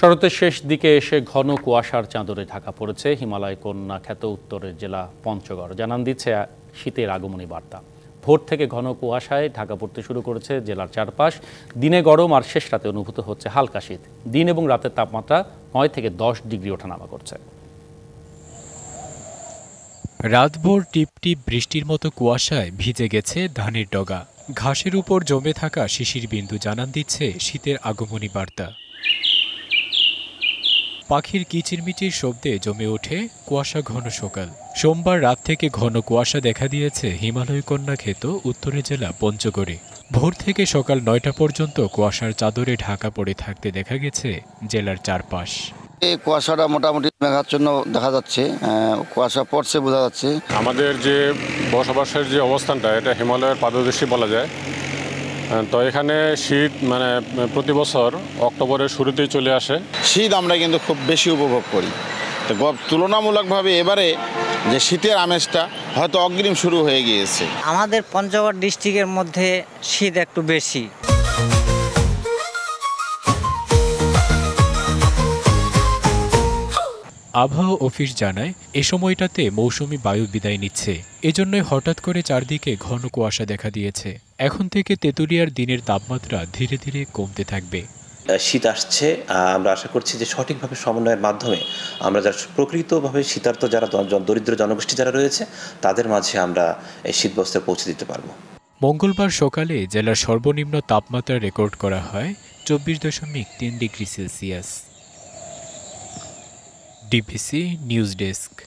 শরতের শেষ দিকে এসে ঘন কুয়াশার চাদরে ঢাকা পড়েছে হিমালয় কন্যা খ্যাত উত্তরের জেলা পঞ্চগড়। জানান দিচ্ছে শীতের আগমনী বার্তা। ভোর থেকে ঘন কুয়াশায় ঢাকা পড়তে শুরু করেছে জেলার চারপাশ। দিনে গরম আর শেষ রাতে অনুভূত হচ্ছে হালকা শীত। দিন এবং রাতের তাপমাত্রা 9 থেকে 10 ডিগ্রি ওঠানামা করছে। রাতভর টিপটিপ বৃষ্টির মতো কুয়াশায় ভিজে গেছে ধানের ডগা। ঘাসের উপর জমে থাকা শিশির বিন্দু জানান দিচ্ছে শীতের আগমনী বার্তা। পাখির কিচিরমিচির শব্দে জমে ওঠে কুয়াশা ঘন সকাল। সোমবার রাত থেকে ঘন কুয়াশা দেখা দিয়েছে হিমালয় কন্যা খ্যাত উত্তরের জেলা পঞ্চগড়ে। ভোর থেকে সকাল 9টা পর্যন্ত কুয়াশার চাদরে ঢাকা পড়ে থাকতে দেখা গেছে জেলার চারপাশ। এই কুয়াশাটা মোটামুটি মেঘাচ্ছন্ন দেখা যাচ্ছে, কুয়াশা পড়ছে বোঝা যাচ্ছে। আমাদের যে বসবাসের যে অবস্থানটা এটা হিমালয়ের পাদদেশে বলা যায়। তো এখানে শীত প্রতি বছর অক্টোবরের শুরুতেই চলে আসে। শীত আমরা কিন্তু খুব বেশি উপভোগ করি। তো তুলনামূলকভাবে এবারে যে শীতের আমেজটা হয়তো অগ্রিম শুরু হয়ে গিয়েছে। আমাদের পঞ্চগড় ডিস্ট্রিক্টের মধ্যে শীত একটু বেশি। আবহাওয়া অফিস জানায় এ সময়টাতে মৌসুমি বায়ু বিদায় নিচ্ছে। এজন্যই হঠাৎ করে চারদিকে ঘন কুয়াশা দেখা দিয়েছে। এখন থেকে তেঁতুলিয়ার দিনের তাপমাত্রা ধীরে ধীরে কমতে থাকবে। শীত আসছে, আমরা আশা করছি যে সঠিকভাবে সমন্বয়ের মাধ্যমে আমরা যারা প্রকৃতভাবে শীতার্ত যারা দরিদ্র জনগোষ্ঠী যারা রয়েছে তাদের মাঝে আমরা এই শীতবস্ত্র পৌঁছে দিতে পারব। মঙ্গলবার সকালে জেলার সর্বনিম্ন তাপমাত্রা রেকর্ড করা হয় 24.3 degree Celsius. DBC news desk.